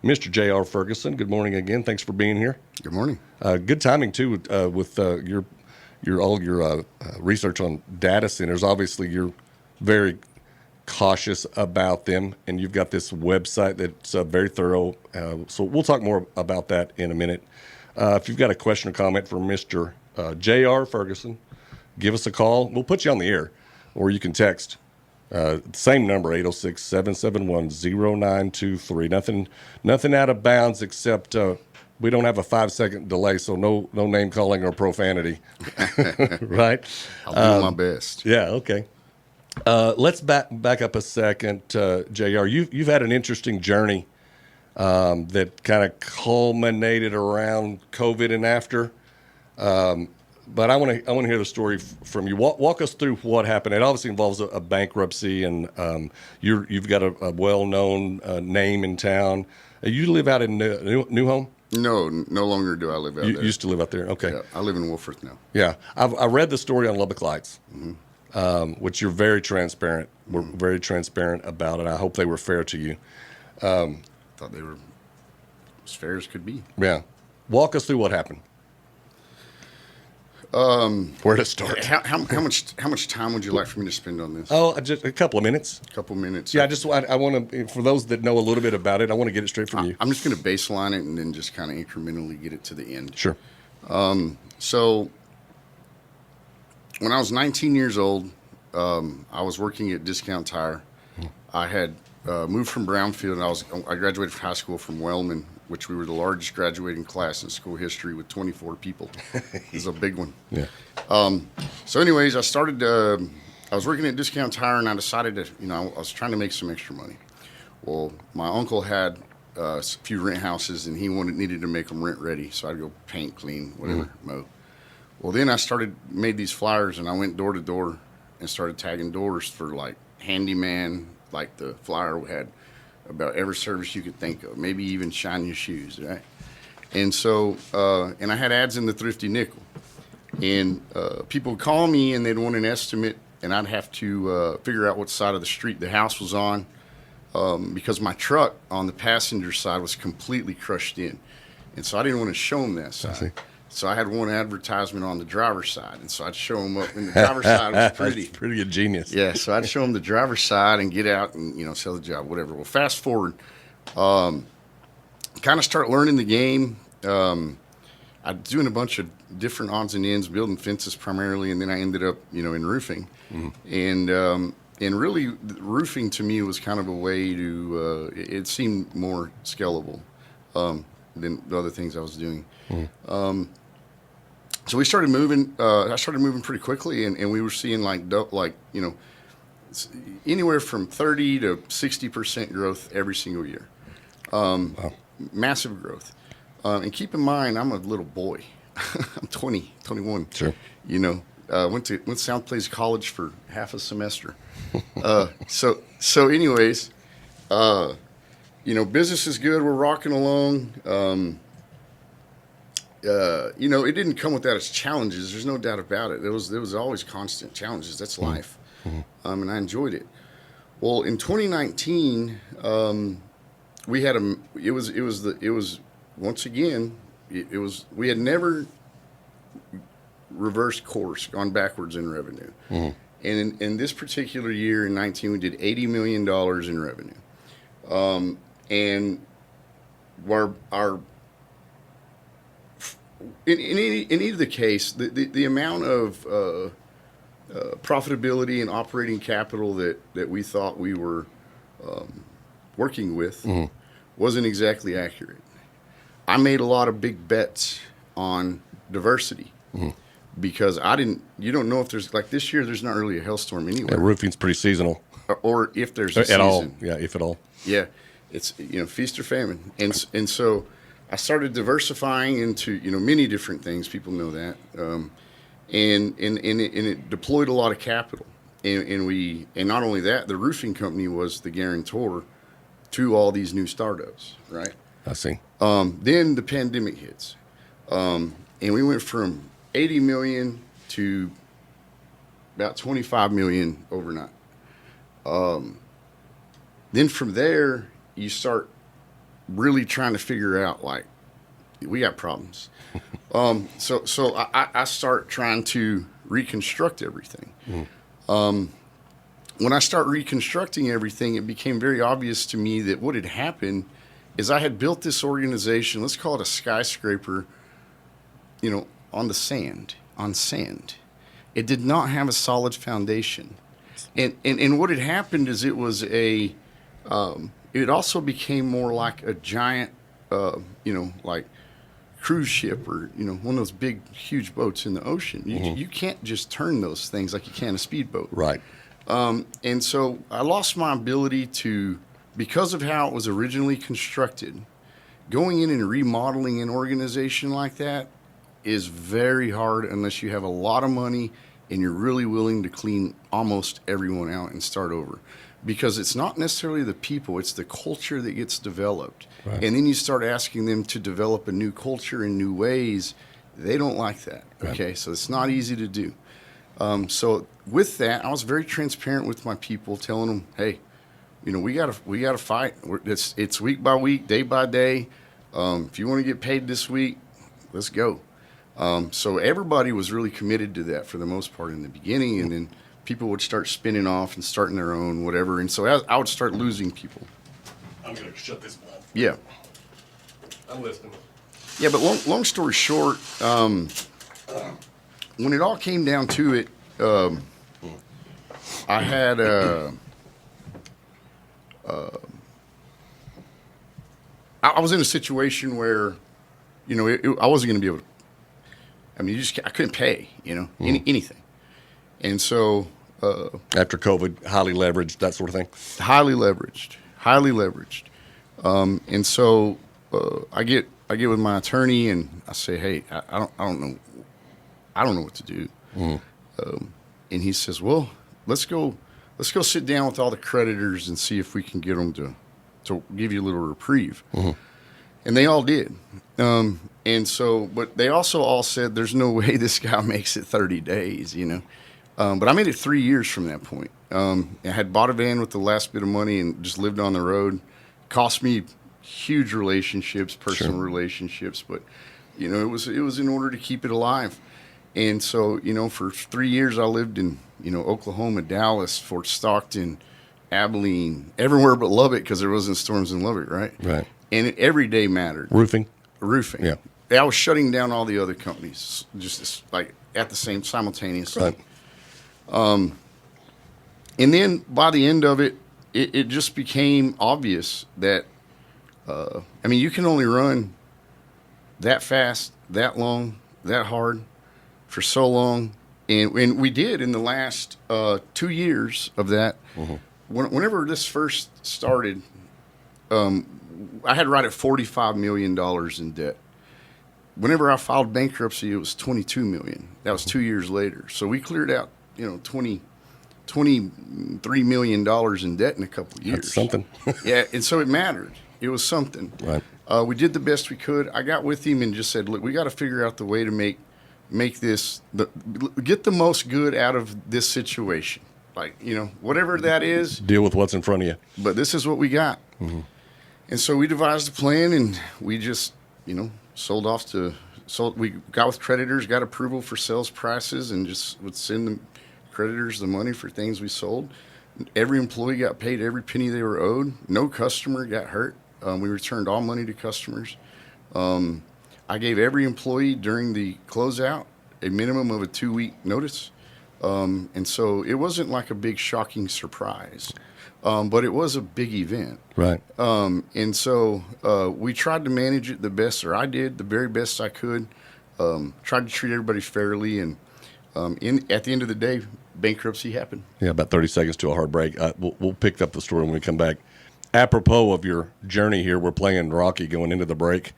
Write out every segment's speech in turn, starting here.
Mr. J.R. Ferguson. Good morning again. Thanks for being here. Good morning. Good timing too with your research on data centers. Obviously, you're very cautious about them, and you've got this website that's very thorough. So we'll talk more about that in a minute. If you've got a question or comment for Mr. J.R. Ferguson, give us a call. We'll put you on the air, or you can text. Same number, 806-771-0923. Nothing out of bounds except we don't have a 5-second delay, so no name calling or profanity. Right? I'll do my best. Yeah, okay. Let's back up a second, JR. You've had an interesting journey that kind of culminated around COVID and after. But I want to hear the story from you. Walk us through what happened. It obviously involves a bankruptcy, and you've got a well-known name in town. You live out in New Home? No longer do I live out You there. used to live out there. Okay. Yeah, I live in Wolfforth now. Yeah, I read the story on Lubbock Lights, which you're very transparent. We're very transparent about it. I hope they were fair to you. Thought they were as fair as could be. Yeah, walk us through what happened. Where to start? How much time would you like for me to spend on this? Oh, just a couple of minutes. A couple minutes. Yeah, I want to, for those that know a little bit about it, I want to get it straight from you. I'm just going to baseline it and then just kind of incrementally get it to the end. Sure. So when I was 19 years old, I was working at Discount Tire. I had moved from Brownfield. I graduated from high school from Wellman, which we were the largest graduating class in school history with 24 people. It was a big one. Yeah. So anyways, I was working at Discount Tire, and I decided to, I was trying to make some extra money. Well, my uncle had a few rent houses, and he needed to make them rent ready. So I'd go paint, clean, whatever, mow. Well, then I made these flyers, and I went door to door and started tagging doors for like handyman, like the flyer had about every service you could think of, maybe even shine your shoes, right? And so, and I had ads in the Thrifty Nickel. And people would call me and they'd want an estimate, and I'd have to figure out what side of the street the house was on, because my truck on the passenger side was completely crushed in. And so I didn't want to show them that side. So I had one advertisement on the driver's side, and so I'd show them up, and the driver's side was pretty. That's pretty ingenious. Yeah, so I'd show them the driver's side and get out and, sell the job, whatever. Well, fast forward, kind of start learning the game. I was doing a bunch of different odds and ends, building fences primarily, and then I ended up, in roofing. And really, roofing to me was kind of a way to, it seemed more scalable than the other things I was doing. So we started moving. I started moving pretty quickly, and we were seeing anywhere from 30 to 60% growth every single year. Wow. Massive growth. And keep in mind, I'm a little boy. I'm 21. Sure. Went to South Plains College for half a semester. So anyways, business is good. We're rocking along. It didn't come without its challenges. There's no doubt about it. There was always constant challenges. That's life, and I enjoyed it. Well, in 2019, we had we had never reversed course, gone backwards in revenue, and in this particular year in 19, we did $80 million in revenue, and our in either case, the amount of profitability and operating capital that we thought we were working with wasn't exactly accurate. I made a lot of big bets on diversity because you don't know if there's, like this year, there's not really a hailstorm anywhere. Yeah, roofing's pretty seasonal. Or if there's a at season. all. Yeah, if at all. Yeah, it's, feast or famine. And so I started diversifying into, many different things. People know that. And it deployed a lot of capital. And not only that, the roofing company was the guarantor to all these new startups, right? I see. Then the pandemic hits. And we went from 80 million to about 25 million overnight. Then from there, you start really trying to figure out, like, we got problems. So I start trying to reconstruct everything. When I start reconstructing everything, it became very obvious to me that what had happened is I had built this organization, let's call it a skyscraper, on sand. It did not have a solid foundation. And what had happened is it was it also became more like a giant, like cruise ship or, one of those big, huge boats in the ocean. You can't just turn those things like you can a speedboat. Right. And so I lost my ability to, because of how it was originally constructed, going in and remodeling an organization like that is very hard unless you have a lot of money and you're really willing to clean almost everyone out and start over. Because it's not necessarily the people, it's the culture that gets developed. Right. And then you start asking them to develop a new culture in new ways. They don't like that. Right. Okay, so it's not easy to do. So with that, I was very transparent with my people, telling them, hey, we gotta fight. It's week by week, day by day. If you want to get paid this week, let's go. So everybody was really committed to that for the most part in the beginning, and then people would start spinning off and starting their own whatever. And so I would start losing people. I'm gonna shut this off. Yeah. I'm listening. Yeah, but long story short, when it all came down to it, I had I was in a situation where, I wasn't going to be able to. I mean, I couldn't pay, anything, and so after COVID, highly leveraged, that sort of thing. Highly leveraged, and so I get with my attorney and I say, hey, I don't know what to do. And he says, well, let's go sit down with all the creditors and see if we can get them to give you a little reprieve. And they all did. And so, but they also all said, there's no way this guy makes it 30 days, But I made it 3 years from that point. I had bought a van with the last bit of money and just lived on the road. Cost me huge relationships, personal relationships, but, it was in order to keep it alive. And so, for 3 years I lived in, Oklahoma, Dallas, Fort Stockton, Abilene, everywhere but Lubbock because there wasn't storms in Lubbock, right? Right. And every day mattered. Roofing. Yeah. I was shutting down all the other companies just like at the same simultaneously. Right. And then by the end of it, it just became obvious that, you can only run that fast, that long, that hard for so long. And we did in the last 2 years of that. Whenever this first started, I had right at $45 million in debt. Whenever I filed bankruptcy, it was $22 million. That was 2 years later. So we cleared out, $23 million in debt in a couple of years. That's something. Yeah, and so it mattered. It was something. Right. We did the best we could. I got with him and just said, look, we got to figure out the way to make this, get the most good out of this situation. Like, whatever that is. Deal with what's in front of you. But this is what we got. And so we devised a plan and we just, we got with creditors, got approval for sales prices, and just would send the creditors the money for things we sold. Every employee got paid every penny they were owed. No customer got hurt. We returned all money to customers. I gave every employee during the closeout a minimum of a 2-week notice. And so it wasn't like a big shocking surprise, but it was a big event. Right. And so we tried to manage it the best, or I did the very best I could. Tried to treat everybody fairly, and at the end of the day, bankruptcy happened. Yeah, about 30 seconds to a hard break. We'll pick up the story when we come back. Apropos of your journey here, we're playing Rocky going into the break.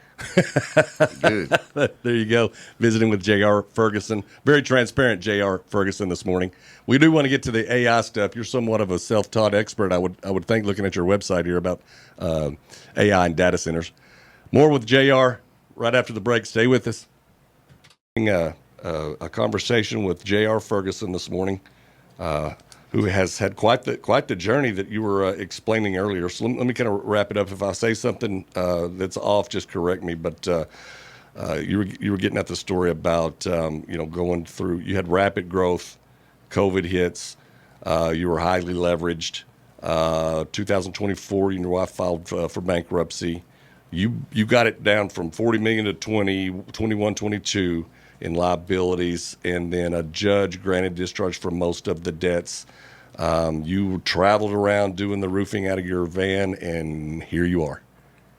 Good. There you go. Visiting with J.R. Ferguson. Very transparent J.R. Ferguson this morning. We do want to get to the AI stuff. You're somewhat of a self-taught expert, I would think, looking at your website here about AI and data centers. More with J.R. right after the break. Stay with us. A conversation with J.R. Ferguson this morning, who who has had quite the journey that you were explaining earlier. So let me kind of wrap it up. If I say something that's off, just correct me. But you were getting at the story about going through. You had rapid growth, COVID hits. You were highly leveraged. 2024, your wife filed for bankruptcy. You got it down from 40 million to 21, 22 in liabilities, and then a judge granted discharge for most of the debts. You traveled around doing the roofing out of your van, and here you are.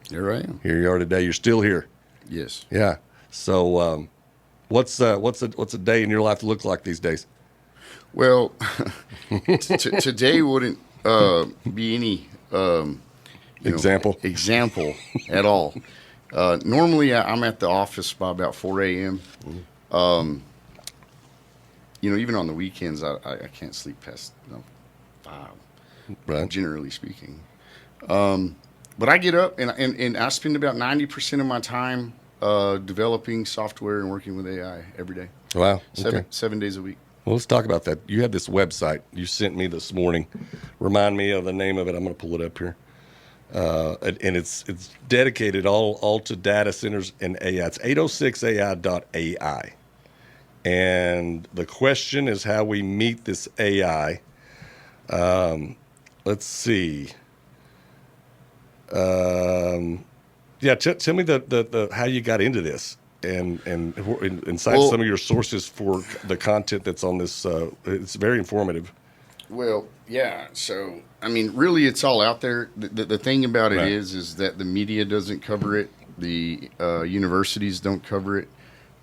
Here I am. Here you are today. You're still here. Yes. Yeah. So, what's a day in your life look like these days? Well, today wouldn't be any Example at all. Normally, I'm at the office by about 4 a.m. Even on the weekends, I can't sleep past 5, Right. generally speaking. But I get up and I spend about 90% of my time developing software and working with AI every day. Wow. Okay. 7 days a week. Well, let's talk about that. You have this website you sent me this morning. Remind me of the name of it. I'm going to pull it up here. And it's dedicated all to data centers and AI. It's 806ai.ai. And the question is how we meet this AI. Let's see. Tell me the how you got into this and cite some of your sources for the content that's on this. It's very informative. Well, yeah. So, I mean, really, it's all out there. The thing about it Right. is that the media doesn't cover it. The universities don't cover it.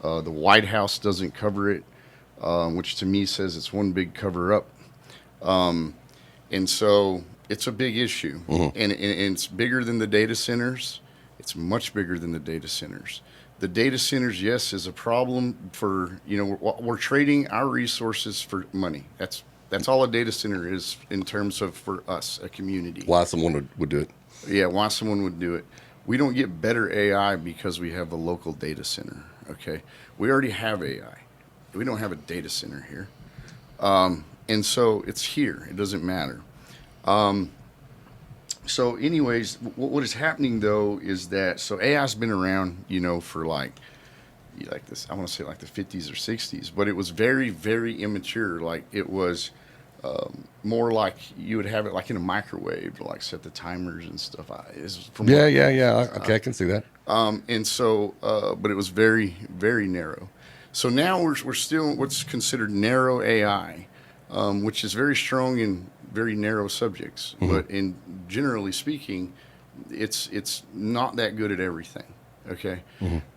The White House doesn't cover it, which to me says it's one big cover up. And so it's a big issue. And it's bigger than the data centers. It's much bigger than the data centers. The data centers, yes, is a problem for, we're trading our resources for money. That's all a data center is in terms of for us, a community. Why someone would do it? Yeah, why someone would do it. We don't get better AI because we have a local data center, okay? We already have AI. We don't have a data center here. And so it's here. It doesn't matter. So anyways, what is happening, though, is that, so AI's been around, for like this, I want to say like the 50s or 60s, but it was very, very immature. Like it was more like you would have it like in a microwave to like set the timers and stuff. Yeah. Okay, I can see that. And so, but it was very, very narrow. So now we're still what's considered narrow AI, which is very strong in very narrow subjects. But in generally speaking, it's not that good at everything. Okay.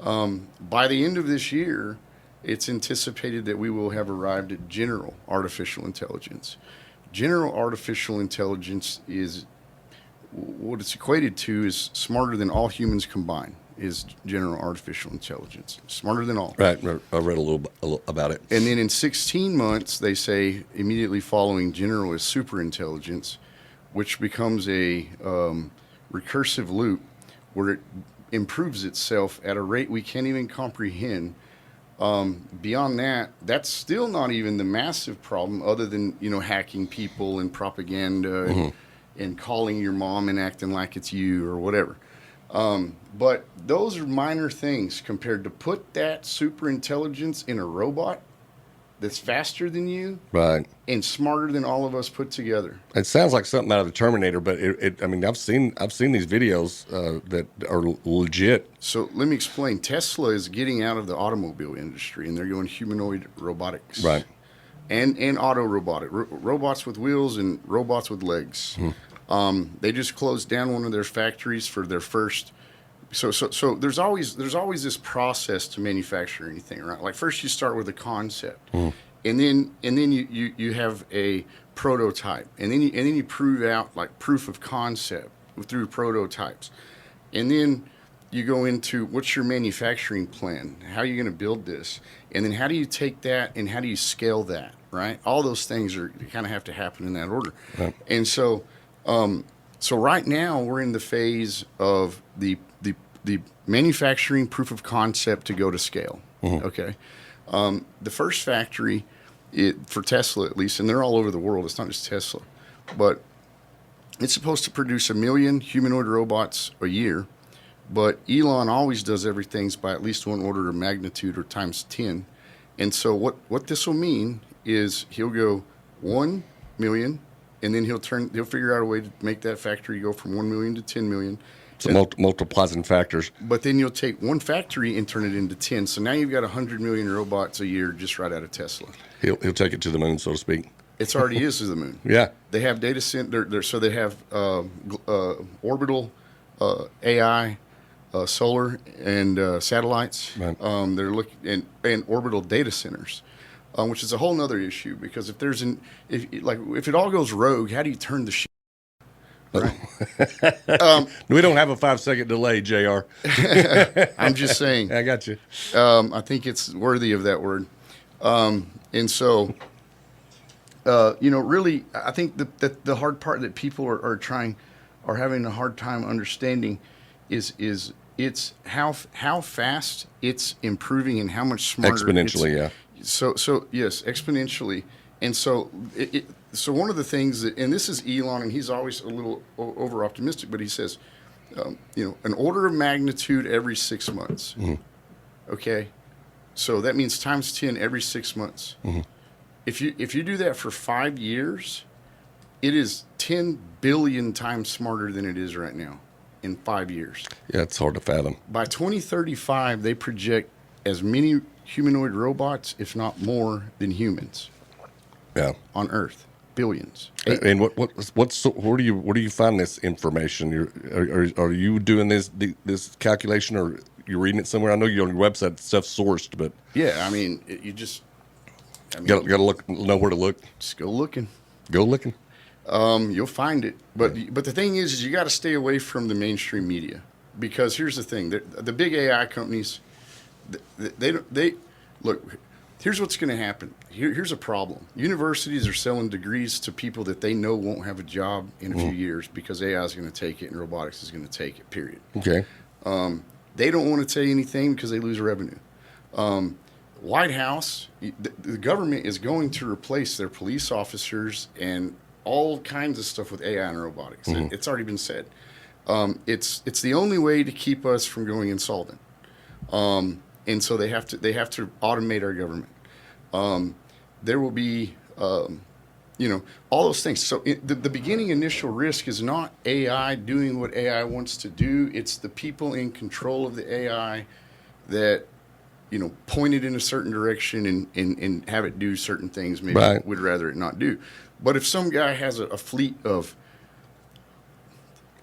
By the end of this year, it's anticipated that we will have arrived at general artificial intelligence. General artificial intelligence is what it's equated to is smarter than all humans combined. Is general artificial intelligence smarter than all? Right. I read a little about it. And then in 16 months, they say immediately following general is super intelligence, which becomes a recursive loop where it improves itself at a rate we can't even comprehend. Beyond that, that's still not even the massive problem other than, hacking people and propaganda and calling your mom and acting like it's you or whatever. But those are minor things compared to put that super intelligence in a robot that's faster than you, Right. and smarter than all of us put together. It sounds like something out of the Terminator, but I've seen these videos that are legit. So let me explain. Tesla is getting out of the automobile industry, and they're going humanoid robotics. Right. And auto robotic. Robots with wheels and robots with legs. They just closed down one of their factories for their first. So there's always this process to manufacture anything, right? Like first you start with a concept, and then you have a prototype, and then you prove out like proof of concept through prototypes, and then you go into what's your manufacturing plan? How are you going to build this? And then how do you take that and how do you scale that, right? All those things kind of have to happen in that order. Right. And so right now we're in the phase of the manufacturing proof of concept to go to scale. Okay. The first factory for Tesla at least, and they're all over the world. It's not just Tesla, but it's supposed to produce 1 million humanoid robots a year. But Elon always does everything by at least one order of magnitude or times 10. And so what this will mean is he'll go 1 million, and then he'll figure out a way to make that factory go from 1 million to 10 million. So multiplying factors. But then you'll take one factory and turn it into 10. So now you've got 100 million robots a year just right out of Tesla. He'll take it to the moon, so to speak. It's already is to the moon. Yeah. They have data center, so they have orbital AI, solar and satellites. Right. They're looking and orbital data centers, which is a whole nother issue because if it all goes rogue, how do you turn the shit? Right. We don't have a 5-second delay, JR. I'm just saying. I got you. I think it's worthy of that word. And so, really, I think that the hard part that people are having a hard time understanding is it's how fast it's improving and how much smarter. Exponentially, yeah. So yes, exponentially. And so so one of the things that, and this is Elon, and he's always a little over optimistic, but he says, an order of magnitude every 6 months. Mm-hmm. Okay. So that means times 10 every 6 months. Mm-hmm. If you do that for 5 years, it is 10 billion times smarter than it is right now in 5 years. Yeah, it's hard to fathom. By 2035, they project as many humanoid robots, if not more, than humans. Yeah. On Earth, billions. And where do you find this information? Are you doing this calculation, or you're reading it somewhere? I know you're on your website, stuff's sourced, but yeah, I mean, got to know where to look. Just go looking. Go looking. You'll find it, but the thing is you got to stay away from the mainstream media, because here's the thing: the big AI companies, they look. Here's what's going to happen. Here's a problem. Universities are selling degrees to people that they know won't have a job in a few years because AI is going to take it and robotics is going to take it, period. Okay. They don't want to say anything because they lose revenue. White House, the government is going to replace their police officers and all kinds of stuff with AI and robotics. Mm-hmm. It's already been said. It's the only way to keep us from going insolvent. And so they have to automate our government. There will be, all those things. So the beginning initial risk is not AI doing what AI wants to do. It's the people in control of the AI that, point it in a certain direction and have it do certain things maybe right. Would rather it not do. But if some guy has a fleet of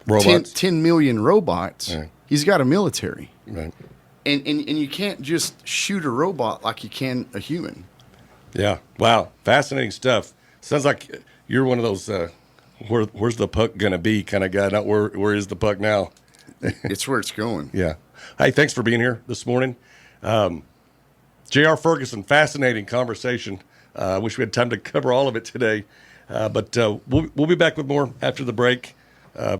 robots. 10 million robots, right. He's got a military. Right. And you can't just shoot a robot like you can a human. Yeah. Wow. Fascinating stuff. Sounds like you're one of those where's the puck going to be kind of guy, not where is the puck now? It's where it's going. Yeah. Hey, thanks for being here this morning. J.R. Ferguson, fascinating conversation. I wish we had time to cover all of it today. But we'll be back with more after the break.